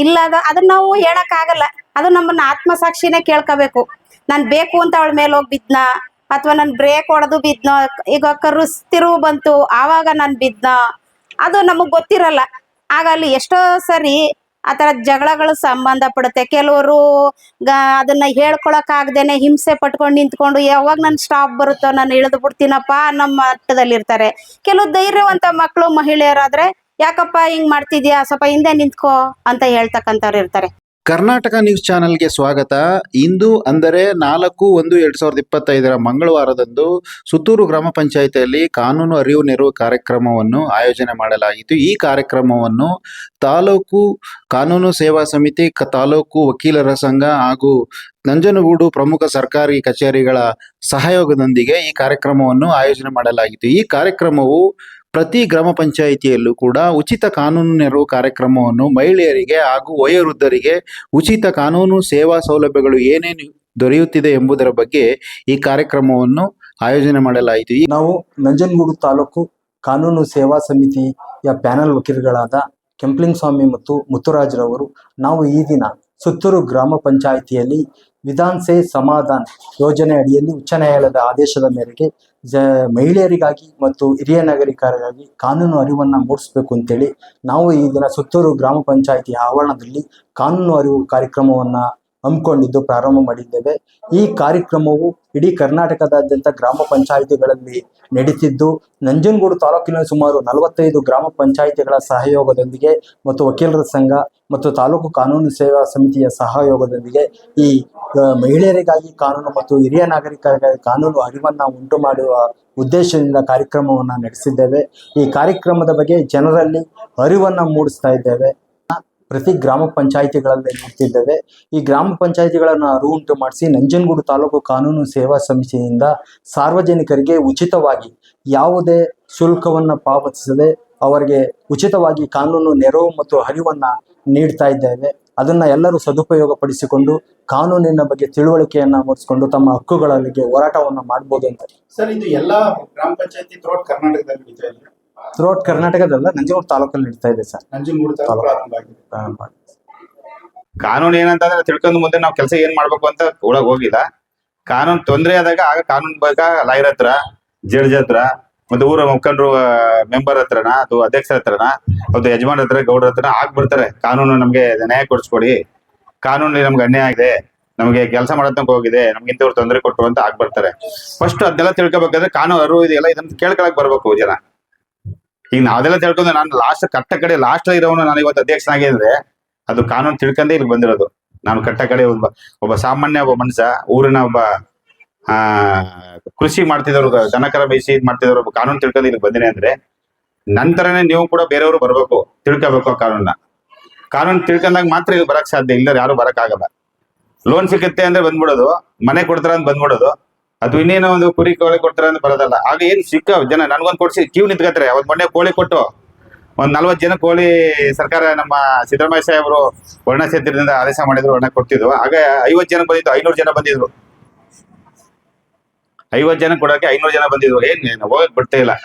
ಇಲ್ಲ ಅದನ್ನ ನಾವು ಹೇಳಕ್ ಆಗಲ್ಲ. ಅದು ನಮ್ಮನ್ನ ಆತ್ಮಸಾಕ್ಷಿನೇ ಕೇಳ್ಕೋಬೇಕು. ನಾನ್ ಬೇಕು ಅಂತ ಅವಳ ಮೇಲೆ ಹೋಗಿ ಬಿದ್ನ, ಅಥವಾ ನನ್ ಬ್ರೇಕ್ ಹೊಡೆದು ಬಿದ್ನ, ಈಗ ಕರುಸ್ತಿರು ಬಂತು ಆವಾಗ ನಾನ್ ಬಿದ್ನ, ಅದು ನಮಗ್ ಗೊತ್ತಿರಲ್ಲ. ಆಗ ಅಲ್ಲಿ ಎಷ್ಟೋ ಸರಿ ಆತರ ಜಗಳಗಳು ಸಂಬಂಧ ಪಡುತ್ತೆ. ಕೆಲವರು ಅದನ್ನ ಹೇಳ್ಕೊಳಕ್ ಆಗ್ದೇನೆ ಹಿಂಸೆ ಪಟ್ಕೊಂಡು ನಿಂತ್ಕೊಂಡು ಯಾವಾಗ ನನ್ ಸ್ಟಾಪ್ ಬರುತ್ತೋ ನಾನು ಇಳಿದು ಬಿಡ್ತೀನಪ್ಪ ನಮ್ಮ ಮಟ್ಟದಲ್ಲಿ ಇರ್ತಾರೆ. ಕೆಲವು ಧೈರ್ಯವಂತ ಮಕ್ಕಳು ಮಹಿಳೆಯರಾದ್ರೆ ಯಾಕಪ್ಪ ಹಿಂಗ್ ಮಾಡ್ತಿದ್ಯಾ, ಸ್ವಲ್ಪ ಹಿಂದೆ ನಿಂತ್ಕೋ ಅಂತ ಹೇಳ್ತಕ್ಕಂಥವ್ರು ಇರ್ತಾರೆ. ಕರ್ನಾಟಕ ನ್ಯೂಸ್ ಚಾನೆಲ್ಗೆ ಸ್ವಾಗತ. ಇಂದು ಅಂದರೆ 4/1/2025 ಮಂಗಳವಾರದಂದು ಸುತ್ತೂರು ಗ್ರಾಮ ಪಂಚಾಯಿತಿಯಲ್ಲಿ ಕಾನೂನು ಅರಿವು ನೆರವು ಕಾರ್ಯಕ್ರಮವನ್ನು ಆಯೋಜನೆ ಮಾಡಲಾಗಿತ್ತು. ಈ ಕಾರ್ಯಕ್ರಮವನ್ನು ತಾಲೂಕು ಕಾನೂನು ಸೇವಾ ಸಮಿತಿ, ತಾಲೂಕು ವಕೀಲರ ಸಂಘ ಹಾಗೂ ನಂಜನಗೂಡು ಪ್ರಮುಖ ಸರ್ಕಾರಿ ಕಚೇರಿಗಳ ಸಹಯೋಗದೊಂದಿಗೆ ಈ ಕಾರ್ಯಕ್ರಮವನ್ನು ಆಯೋಜನೆ ಮಾಡಲಾಗಿತ್ತು. ಈ ಕಾರ್ಯಕ್ರಮವು ಪ್ರತಿ ಗ್ರಾಮ ಪಂಚಾಯಿತಿಯಲ್ಲೂ ಕೂಡ ಉಚಿತ ಕಾನೂನು ನೆರವು ಕಾರ್ಯಕ್ರಮವನ್ನು ಮಹಿಳೆಯರಿಗೆ ಹಾಗೂ ವಯೋವೃದ್ಧರಿಗೆ ಉಚಿತ ಕಾನೂನು ಸೇವಾ ಸೌಲಭ್ಯಗಳು ಏನೇನು ದೊರೆಯುತ್ತಿದೆ ಎಂಬುದರ ಬಗ್ಗೆ ಈ ಕಾರ್ಯಕ್ರಮವನ್ನು ಆಯೋಜನೆ ಮಾಡಲಾಯಿತು. ನಾವು ನಂಜನಗೂಡು ತಾಲೂಕು ಕಾನೂನು ಸೇವಾ ಸಮಿತಿಯ ಪ್ಯಾನಲ್ ವಕೀಲರುಗಳಾದ ಕೆಂಪ್ಲಿಂಗಸ್ವಾಮಿ ಮತ್ತು ಮುತ್ತುರಾಜ್ರವರು ನಾವು ಈ ದಿನ ಸುತ್ತೂರು ಗ್ರಾಮ ಪಂಚಾಯಿತಿಯಲ್ಲಿ ವಿಧಾನ್ ಸೇ ಸಮಾಧಾನ್ ಯೋಜನೆ ಅಡಿಯಲ್ಲಿ ಉಚ್ಚ ನ್ಯಾಯಾಲಯದ ಆದೇಶದ ಮೇರೆಗೆ ಮಹಿಳೆಯರಿಗಾಗಿ ಮತ್ತು ಹಿರಿಯ ನಾಗರಿಕರಿಗಾಗಿ ಕಾನೂನು ಅರಿವನ್ನು ಮೂಡಿಸಬೇಕು ಅಂತೇಳಿ ನಾವು ಈ ದಿನ ಸುತ್ತೂರು ಗ್ರಾಮ ಪಂಚಾಯಿತಿ ಆವರಣದಲ್ಲಿ ಕಾನೂನು ಅರಿವು ಕಾರ್ಯಕ್ರಮವನ್ನು ಹಮ್ಮಿಕೊಂಡಿದ್ದು ಪ್ರಾರಂಭ ಮಾಡಿದ್ದೇವೆ. ಈ ಕಾರ್ಯಕ್ರಮವು ಇಡೀ ಕರ್ನಾಟಕದಾದ್ಯಂತ ಗ್ರಾಮ ಪಂಚಾಯಿತಿಗಳಲ್ಲಿ ನಡೀತಿದ್ದು, ನಂಜನಗೂಡು ತಾಲೂಕಿನ ಸುಮಾರು 45 ಗ್ರಾಮ ಪಂಚಾಯಿತಿಗಳ ಸಹಯೋಗದೊಂದಿಗೆ ಮತ್ತು ವಕೀಲರ ಸಂಘ ಮತ್ತು ತಾಲೂಕು ಕಾನೂನು ಸೇವಾ ಸಮಿತಿಯ ಸಹಯೋಗದೊಂದಿಗೆ ಈ ಮಹಿಳೆಯರಿಗಾಗಿ ಕಾನೂನು ಮತ್ತು ಹಿರಿಯ ನಾಗರಿಕರಿಗಾಗಿ ಕಾನೂನು ಅರಿವನ್ನು ಉಂಟು ಮಾಡುವ ಉದ್ದೇಶದಿಂದ ಕಾರ್ಯಕ್ರಮವನ್ನು ನಡೆಸಿದ್ದೇವೆ. ಈ ಕಾರ್ಯಕ್ರಮದ ಬಗ್ಗೆ ಜನರಲ್ಲಿ ಅರಿವನ್ನು ಮೂಡಿಸ್ತಾ ಇದ್ದೇವೆ. ಪ್ರತಿ ಗ್ರಾಮ ಪಂಚಾಯಿತಿಗಳಲ್ಲಿ ನೋಡ್ತಿದ್ದೇವೆ. ಈ ಗ್ರಾಮ ಪಂಚಾಯಿತಿಗಳನ್ನು ಅರಿವು ಉಂಟು ಮಾಡಿಸಿ ನಂಜನಗೂಡು ತಾಲೂಕು ಕಾನೂನು ಸೇವಾ ಸಮಿತಿಯಿಂದ ಸಾರ್ವಜನಿಕರಿಗೆ ಉಚಿತವಾಗಿ ಯಾವುದೇ ಶುಲ್ಕವನ್ನು ಪಾವತಿಸದೆ ಅವರಿಗೆ ಉಚಿತವಾಗಿ ಕಾನೂನು ನೆರವು ಮತ್ತು ಅರಿವನ್ನು ನೀಡ್ತಾ ಇದ್ದೇವೆ. ಅದನ್ನು ಎಲ್ಲರೂ ಸದುಪಯೋಗ ಪಡಿಸಿಕೊಂಡು ಕಾನೂನಿನ ಬಗ್ಗೆ ತಿಳುವಳಿಕೆಯನ್ನು ಮೂಡಿಸಿಕೊಂಡು ತಮ್ಮ ಹಕ್ಕುಗಳಿಗೆ ಹೋರಾಟವನ್ನು ಮಾಡ್ಬೋದು ಅಂತ. ಸರ್, ಇದು ಎಲ್ಲ ಗ್ರಾಮ ಪಂಚಾಯತಿ ಥ್ರೂಔಟ್ ಕರ್ನಾಟಕದಲ್ಲಿ ನಡೀತಾ ಇದೆ? ಥ್ರೂಔಟ್ ಕರ್ನಾಟಕದಲ್ಲ, ನಂಜನಗೂಡು ತಾಲೂಕಲ್ಲಿ ನಡೀತಾ ಇದೆ ಸರ್. ನಂಜನಗೂಡು ತಾಲೂಕು ಕಾನೂನು ಏನಂತಂದ್ರೆ ತಿಳ್ಕೊಂಡು ಮುಂದೆ ನಾವು ಕೆಲಸ ಏನ್ ಮಾಡ್ಬೇಕು ಅಂತ ಒಳಗ್ ಹೋಗಿಲ್ಲ. ಕಾನೂನು ತೊಂದರೆ ಆದಾಗ ಆಗ ಕಾನೂನು ಬೇಕಾ ಲಾಯರ್ ಹತ್ರ, ಜಡ್ಜ್ ಹತ್ರ, ಮತ್ತೆ ಊರ ಮುಖಂಡರು ಮೆಂಬರ್ ಹತ್ರನ ಅಥವಾ ಅಧ್ಯಕ್ಷರ ಹತ್ರನ ಅಥವಾ ಯಜಮಾನ್ ಹತ್ರ, ಗೌಡ್ರ ಹತ್ರನ ಆಗ್ಬಿಡ್ತಾರೆ. ಕಾನೂನು ನಮ್ಗೆ ನ್ಯಾಯ ಕೊಡಿಸ್ಕೊಡಿ, ಕಾನೂನಲ್ಲಿ ನಮ್ಗೆ ಅನ್ಯಾಯ ಆಗಿದೆ, ನಮಗೆ ಕೆಲಸ ಮಾಡೋದಕ್ಕೆ ಹೋಗಿದೆ, ನಮ್ಗೆ ಇಂಥವ್ರು ತೊಂದರೆ ಕೊಟ್ಟರು ಅಂತ ಆಗ್ಬಿಡ್ತಾರೆ. ಫಸ್ಟ್ ಅದೆಲ್ಲ ತಿಳ್ಕೊಬೇಕಾದ್ರೆ ಕಾನೂನು ಅರಿವು ಇದೆಯಲ್ಲ, ಇದನ್ನ ಕೇಳ್ಕೊಳಕ್ ಬರ್ಬೇಕು ಜನ. ಈಗ ನಾವೆಲ್ಲ ತಿಳ್ಕೊಂಡು ನಾನು ಲಾಸ್ಟ್ ಕಟ್ಟ ಕಡೆ ಲಾಸ್ಟ್ ಇರೋನು ನಾನು ಇವತ್ತು ಅಧ್ಯಕ್ಷನಾಗಿದ್ರೆ ಅದು ಕಾನೂನು ತಿಳ್ಕೊಂಡೇ ಇಲ್ಲಿ ಬಂದಿರೋದು. ನಾನು ಕಟ್ಟ ಕಡೆ ಒಬ್ಬ ಸಾಮಾನ್ಯ ಒಬ್ಬ ಮನುಷ್ಯ, ಊರಿನ ಒಬ್ಬ ಕೃಷಿ ಮಾಡ್ತಿದವ್ರು, ದನಕರ ಬೇಯಿಸಿ ಇದ್ ಮಾಡ್ತಿದವ್ರು, ಒಬ್ಬ ಕಾನೂನು ತಿಳ್ಕೊಂಡು ಇಲ್ಲಿ ಬಂದಿನಿ ಅಂದ್ರೆ ನಂತರನೇ ನೀವು ಕೂಡ ಬೇರೆಯವರು ಬರ್ಬೇಕು, ತಿಳ್ಕೊಬೇಕು ಕಾನೂನ. ಕಾನೂನು ತಿಳ್ಕೊಂಡಾಗ ಮಾತ್ರ ಇಲ್ಲಿ ಬರಕ್ ಸಾಧ್ಯ, ಇಲ್ಲ ಯಾರು ಬರಕ್ ಆಗಲ್ಲ. ಲೋನ್ ಸಿಗುತ್ತೆ ಅಂದ್ರೆ ಬಂದ್ಬಿಡೋದು, ಮನೆ ಕೊಡ್ತಾರ ಅಂತ ಬಂದ್ಬಿಡೋದು, ಅದು ಇನ್ನೇನೋ ಒಂದು ಕುರಿ ಕೋಳಿ ಕೊಡ್ತಾರ ಅಂತ ಬರೋದಲ್ಲ. ಆಗ ಏನ್ ಸಿಕ್ಕ ಜನ ನನ್ಗೊಂದು ಕೊಡ್ಸಿ ಕ್ಯೂ ನಿಂತ್ಕತ್ತಾರೆ. ಅವತ್ ಮೊನ್ನೆ ಕೋಳಿ ಕೊಟ್ಟು ಒಂದ್ 40 ಜನ ಕೋಳಿ ಸರ್ಕಾರ ನಮ್ಮ ಸಿದ್ದರಾಮಯ್ಯ ಸಾಹೇಬರು ವರ್ಣ ಕ್ಷೇತ್ರದಿಂದ ಆದೇಶ ಮಾಡಿದ್ರು, ವರ್ಣ ಕೊಡ್ತಿದ್ವು. ಆಗ 50 ಜನ ಬಂದಿತ್ತು, 500 ಜನ ಬಂದಿದ್ರು. 50 ಜನ ಕೊಡಕ್ಕೆ 500 ಜನ ಬಂದಿದ್ರು. ಏನ್ ಹೋಗಕ್ ಬಿಡ್ತಾ ಇಲ್ಲ.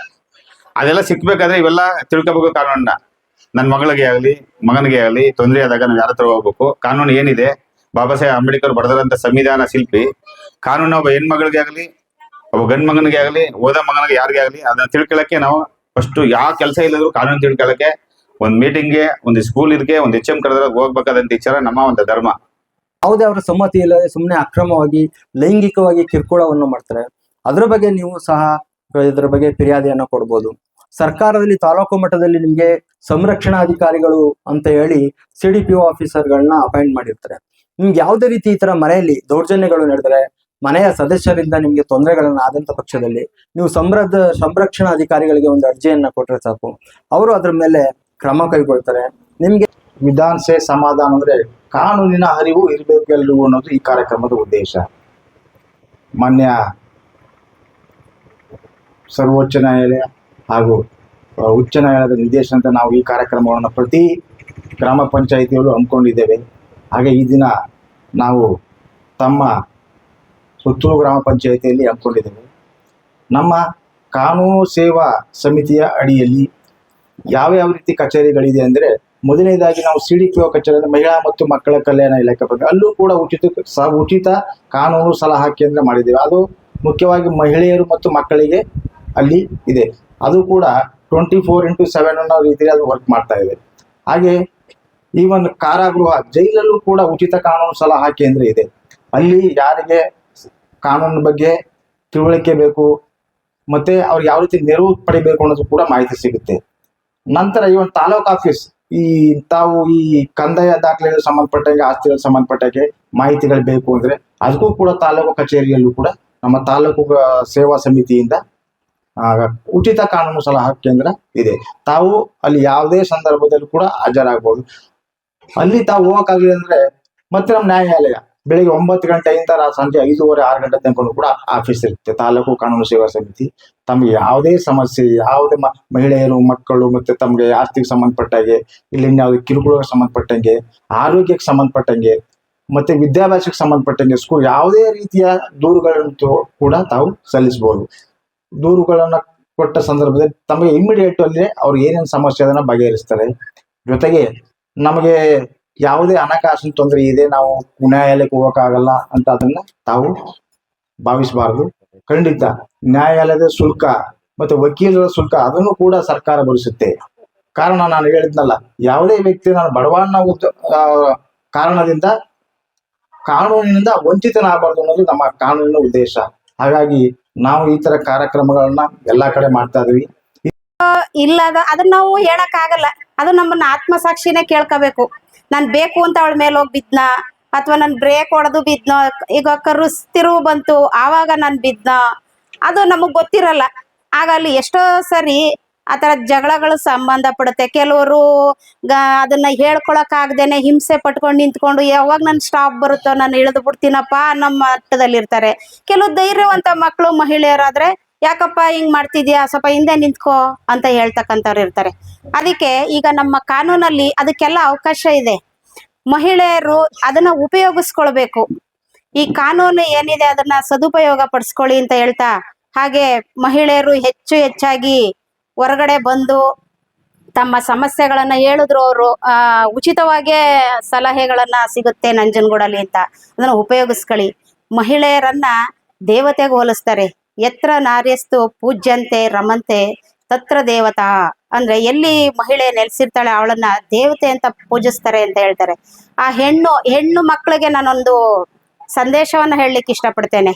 ಅದೆಲ್ಲ ಸಿಕ್ಬೇಕಾದ್ರೆ ಇವೆಲ್ಲ ತಿಳ್ಕೊಬೇಕು ಕಾನೂನನ್ನ. ನನ್ನ ಮಗಳಿಗೆ ಆಗ್ಲಿ ಮಗನಿಗೆ ಆಗ್ಲಿ ತೊಂದರೆ ಆದಾಗ ನಾವು ಯಾರ ಹತ್ರ ಹೋಗ್ಬೇಕು, ಕಾನೂನು ಏನಿದೆ, ಬಾಬಾ ಸಾಹೇಬ್ ಅಂಬೇಡ್ಕರ್ ಬರೆದಂತ ಸಂವಿಧಾನ ಶಿಲ್ಪಿ ಕಾನೂನು ಒಬ್ಬ ಹೆಣ್ಮಗಳಿಗೆ ಆಗ್ಲಿ ಒಬ್ಬ ಗಂಡ್ ಮಗನಿಗೆ ಆಗ್ಲಿ ಓದ ಮಗನಿಗೆ ಯಾರಿಗೆ ಆಗ್ಲಿ ಅದನ್ನ ತಿಳ್ಕೊಳಕ್ಕೆ ನಾವು ಫಸ್ಟ್ ಯಾವ ಕೆಲಸ ಇಲ್ಲದ್ರು ಕಾನೂನು ತಿಳ್ಕೊಳಕ್ಕೆ ಒಂದ್ ಮೀಟಿಂಗ್ಗೆ, ಒಂದು ಸ್ಕೂಲ್ ಇದಕ್ಕೆ, ಒಂದು HM ಕರೆದ್ರೆ ಹೋಗ್ಬೇಕಾದಂತ ವಿಚಾರ ನಮ್ಮ ಒಂದು ಧರ್ಮ. ಯಾವುದೇ ಅವರ ಸಮ್ಮತಿ ಇಲ್ಲದೆ ಸುಮ್ಮನೆ ಅಕ್ರಮವಾಗಿ ಲೈಂಗಿಕವಾಗಿ ಕಿರುಕುಳವನ್ನು ಮಾಡ್ತಾರೆ. ಅದ್ರ ಬಗ್ಗೆ ನೀವು ಸಹ ಇದ್ರ ಬಗ್ಗೆ ಫಿರ್ಯಾದಿಯನ್ನು ಕೊಡ್ಬೋದು. ಸರ್ಕಾರದಲ್ಲಿ ತಾಲೂಕು ಮಟ್ಟದಲ್ಲಿ ನಿಮ್ಗೆ ಸಂರಕ್ಷಣಾಧಿಕಾರಿಗಳು ಅಂತ ಹೇಳಿ CDPO ಆಫೀಸರ್ಗಳನ್ನ ಅಪಾಯಿಂಟ್ ಮಾಡಿರ್ತಾರೆ. ನಿಮ್ಗೆ ಯಾವುದೇ ರೀತಿ ಈ ತರ ಮನೆಯಲ್ಲಿ ದೌರ್ಜನ್ಯಗಳು ನಡೆದರೆ, ಮನೆಯ ಸದಸ್ಯರಿಂದ ನಿಮ್ಗೆ ತೊಂದರೆಗಳನ್ನ ಆದಂತ ಪಕ್ಷದಲ್ಲಿ ನೀವು ಸಂರಕ್ಷಣಾ ಅಧಿಕಾರಿಗಳಿಗೆ ಒಂದು ಅರ್ಜಿಯನ್ನ ಕೊಟ್ರೆ ಸಾಕು, ಅವರು ಅದ್ರ ಮೇಲೆ ಕ್ರಮ ಕೈಗೊಳ್ತಾರೆ. ನಿಮ್ಗೆ ವಿಧಾನ್ ಸೇ ಸಮಾಧಾನ ಅಂದ್ರೆ ಕಾನೂನಿನ ಅರಿವು ಇರಬೇಕು ಎಲ್ರಿಗೂ ಅನ್ನೋದು ಈ ಕಾರ್ಯಕ್ರಮದ ಉದ್ದೇಶ. ಮಾನ್ಯ ಸರ್ವೋಚ್ಚ ನ್ಯಾಯಾಲಯ ಹಾಗೂ ಉಚ್ಚ ನ್ಯಾಯಾಲಯದ ನಿರ್ದೇಶನಂತೆ ನಾವು ಈ ಕಾರ್ಯಕ್ರಮವನ್ನು ಪ್ರತಿ ಗ್ರಾಮ ಪಂಚಾಯಿತಿಯಲ್ಲೂ ಹಮ್ಮಿಕೊಂಡಿದ್ದೇವೆ. ಹಾಗೆ ಈ ದಿನ ನಾವು ತಮ್ಮ ಸುತ್ತೂರು ಗ್ರಾಮ ಪಂಚಾಯಿತಿಯಲ್ಲಿ ಹಮ್ಮಿಕೊಂಡಿದ್ದೇವೆ. ನಮ್ಮ ಕಾನೂನು ಸೇವಾ ಸಮಿತಿಯ ಅಡಿಯಲ್ಲಿ ಯಾವ ರೀತಿ ಕಚೇರಿಗಳಿದೆ ಅಂದರೆ, ಮೊದಲನೇದಾಗಿ ನಾವು CDPO ಕಚೇರಿ ಮಹಿಳಾ ಮತ್ತು ಮಕ್ಕಳ ಕಲ್ಯಾಣ ಇಲಾಖೆ ಬಗ್ಗೆ ಅಲ್ಲೂ ಕೂಡ ಉಚಿತ ಕಾನೂನು ಸಲಹಾ ಕೇಂದ್ರ ಮಾಡಿದ್ದೇವೆ. ಅದು ಮುಖ್ಯವಾಗಿ ಮಹಿಳೆಯರು ಮತ್ತು ಮಕ್ಕಳಿಗೆ ಅಲ್ಲಿ ಇದೆ. ಅದು ಕೂಡ 24x7 ಅನ್ನೋ ರೀತಿಯಲ್ಲಿ ಅದು ವರ್ಕ್ ಮಾಡ್ತಾ ಇದೆ. ಹಾಗೆ ಈವನ್ ಕಾರಾಗೃಹ ಜೈಲಲ್ಲೂ ಕೂಡ ಉಚಿತ ಕಾನೂನು ಸಲಹಾ ಕೇಂದ್ರ ಇದೆ. ಅಲ್ಲಿ ಯಾರಿಗೆ ಕಾನೂನು ಬಗ್ಗೆ ತಿಳುವಳಿಕೆ ಬೇಕು ಮತ್ತೆ ಅವ್ರಿಗೆ ಯಾವ ರೀತಿ ನೆರವು ಪಡಿಬೇಕು ಅನ್ನೋದು ಕೂಡ ಮಾಹಿತಿ ಸಿಗುತ್ತೆ. ನಂತರ ಇವನ್ ತಾಲೂಕ್ ಆಫೀಸ್ ತಾವು ಈ ಕಂದಾಯ ದಾಖಲೆಗಳಿಗೆ ಸಂಬಂಧಪಟ್ಟಂಗೆ ಆಸ್ತಿಗಳಿಗೆ ಸಂಬಂಧಪಟ್ಟಂಗೆ ಮಾಹಿತಿಗಳು ಬೇಕು ಅಂದ್ರೆ ಅದಕ್ಕೂ ಕೂಡ ತಾಲೂಕು ಕಚೇರಿಯಲ್ಲೂ ಕೂಡ ನಮ್ಮ ತಾಲೂಕು ಸೇವಾ ಸಮಿತಿಯಿಂದ ಉಚಿತ ಕಾನೂನು ಸಲಹಾ ಕೇಂದ್ರ ಇದೆ. ತಾವು ಅಲ್ಲಿ ಯಾವುದೇ ಸಂದರ್ಭದಲ್ಲೂ ಕೂಡ ಹಾಜರಾಗಬಹುದು. ಅಲ್ಲಿ ತಾವು ಹೋಗಕ್ಕಾಗಲಿಲ್ಲ ಅಂದ್ರೆ ಮತ್ತೆ ನಮ್ಮ ನ್ಯಾಯಾಲಯ ಬೆಳಿಗ್ಗೆ 9 ಗಂಟೆಯಿಂದ ಸಂಜೆ 5:30, 6 ಗಂಟೆ ತನಕ ಕೂಡ ಆಫೀಸ್ ಇರುತ್ತೆ. ತಾಲೂಕು ಕಾನೂನು ಸೇವಾ ಸಮಿತಿ ತಮಗೆ ಯಾವುದೇ ಸಮಸ್ಯೆ, ಯಾವುದೇ ಮಹಿಳೆಯರು, ಮಕ್ಕಳು ಮತ್ತೆ ತಮಗೆ ಆಸ್ತಿಗೆ ಸಂಬಂಧಪಟ್ಟಾಗೆ, ಇಲ್ಲಿ ಯಾವುದೇ ಕಿರುಕುಳಕ್ಕೆ ಸಂಬಂಧಪಟ್ಟಂಗೆ, ಆರೋಗ್ಯಕ್ಕೆ ಸಂಬಂಧಪಟ್ಟಂಗೆ ಮತ್ತೆ ವಿದ್ಯಾಭ್ಯಾಸಕ್ಕೆ ಸಂಬಂಧಪಟ್ಟಂಗೆ ಸ್ಕೂಲ್ ಯಾವುದೇ ರೀತಿಯ ದೂರುಗಳನ್ನು ಕೂಡ ತಾವು ಸಲ್ಲಿಸಬಹುದು. ದೂರುಗಳನ್ನ ಕೊಟ್ಟ ಸಂದರ್ಭದಲ್ಲಿ ತಮಗೆ ಇಮಿಡಿಯೇಟ್ ಅಲ್ಲಿ ಅವ್ರು ಏನೇನು ಸಮಸ್ಯೆ ಅದನ್ನ ಬಗೆಹರಿಸ್ತಾರೆ. ಜೊತೆಗೆ ನಮಗೆ ಯಾವುದೇ ಹಣಕಾಸಿನ ತೊಂದರೆ ಇದೆ, ನಾವು ನ್ಯಾಯಾಲಯಕ್ಕೆ ಹೋಗಕ್ಕಾಗಲ್ಲ ಅಂತ ಅದನ್ನ ತಾವು ಭಾವಿಸಬಾರದು. ಖಂಡಿತ ನ್ಯಾಯಾಲಯದ ಶುಲ್ಕ ಮತ್ತೆ ವಕೀಲರ ಶುಲ್ಕ ಅದನ್ನು ಕೂಡ ಸರ್ಕಾರ ಭರಿಸುತ್ತೆ. ಕಾರಣ ನಾನು ಹೇಳಿದ್ನಲ್ಲ, ಯಾವುದೇ ವ್ಯಕ್ತಿ ನಾನು ಬಡವನ ಕಾರಣದಿಂದ ಕಾನೂನಿನಿಂದ ವಂಚಿತನಾಗಬಾರ್ದು ಅನ್ನೋದು ನಮ್ಮ ಕಾನೂನಿನ ಉದ್ದೇಶ. ಹಾಗಾಗಿ ನಾವು ಈ ತರ ಕಾರ್ಯಕ್ರಮಗಳನ್ನ ಎಲ್ಲಾ ಕಡೆ ಮಾಡ್ತಾ ಇದೀವಿ. ಇಲ್ಲ ಅದನ್ನ ನಾವು ಹೇಳಕ್ ಆಗಲ್ಲ. ಅದು ನಮ್ಮನ್ನ ಆತ್ಮಸಾಕ್ಷಿನೇ ಕೇಳ್ಕೋಬೇಕು. ನಾನ್ ಬೇಕು ಅಂತ ಅವಳ ಮೇಲೆ ಹೋಗಿ ಬಿದ್ನ, ಅಥವಾ ನನ್ ಬ್ರೇಕ್ ಹೊಡೆದು ಬಿದ್ನ, ಈಗ ತಿರುವು ಬಂತು ಆವಾಗ ನಾನ್ ಬಿದ್ನ, ಅದು ನಮಗ್ ಗೊತ್ತಿರಲ್ಲ. ಆಗ ಅಲ್ಲಿ ಎಷ್ಟೋ ಸರಿ ಆತರ ಜಗಳಗಳು ಸಂಬಂಧ ಪಡುತ್ತೆ. ಕೆಲವರು ಅದನ್ನ ಹೇಳ್ಕೊಳಕ್ ಆಗದೇನೆ ಹಿಂಸೆ ಪಟ್ಕೊಂಡು ನಿಂತ್ಕೊಂಡು ಯಾವಾಗ ನನ್ ಸ್ಟಾಪ್ ಬರುತ್ತೋ ನಾನು ಇಳಿದು ಬಿಡ್ತೀನಪ್ಪ ನಮ್ಮ ಮಟ್ಟದಲ್ಲಿ ಇರ್ತಾರೆ. ಕೆಲವು ಧೈರ್ಯವಂತ ಮಕ್ಕಳು ಮಹಿಳೆಯರಾದ್ರೆ ಯಾಕಪ್ಪ ಹಿಂಗ್ ಮಾಡ್ತಿದ್ಯಾ, ಸ್ವಲ್ಪ ಹಿಂದೆ ನಿಂತ್ಕೋ ಅಂತ ಹೇಳ್ತಕ್ಕಂಥವ್ರು ಇರ್ತಾರೆ. ಅದಕ್ಕೆ ಈಗ ನಮ್ಮ ಕಾನೂನಲ್ಲಿ ಅದಕ್ಕೆಲ್ಲ ಅವಕಾಶ ಇದೆ. ಮಹಿಳೆಯರು ಅದನ್ನ ಉಪಯೋಗಿಸ್ಕೊಳ್ಬೇಕು. ಈ ಕಾನೂನು ಏನಿದೆ ಅದನ್ನ ಸದುಪಯೋಗ ಪಡಿಸ್ಕೊಳ್ಳಿ ಅಂತ ಹೇಳ್ತಾ, ಹಾಗೆ ಮಹಿಳೆಯರು ಹೆಚ್ಚಾಗಿ ಹೊರಗಡೆ ಬಂದು ತಮ್ಮ ಸಮಸ್ಯೆಗಳನ್ನ ಹೇಳಿದ್ರು ಅವರು ಉಚಿತವಾಗೇ ಸಲಹೆಗಳನ್ನ ಸಿಗುತ್ತೆ ನಂಜನಗೂಡಲ್ಲಿ ಅಂತ ಅದನ್ನ ಉಪಯೋಗಿಸ್ಕೊಳ್ಳಿ. ಮಹಿಳೆಯರನ್ನ ದೇವತೆಗೆ ಹೋಲಿಸ್ತಾರೆ. ಯತ್ರ ನಾರ್ಯಸ್ತು ಪೂಜ್ಯಂತೆ ರಮಂತೆ ತತ್ರ ದೇವತಾ, ಅಂದ್ರೆ ಎಲ್ಲಿ ಮಹಿಳೆ ನೆಲೆಸಿರ್ತಾಳೆ ಅವಳನ್ನ ದೇವತೆ ಅಂತ ಪೂಜಿಸ್ತಾರೆ ಅಂತ ಹೇಳ್ತಾರೆ. ಆ ಹೆಣ್ಣು ಮಕ್ಕಳಿಗೆ ನಾನೊಂದು ಸಂದೇಶವನ್ನ ಹೇಳಲಿಕ್ಕೆ ಇಷ್ಟಪಡ್ತೇನೆ.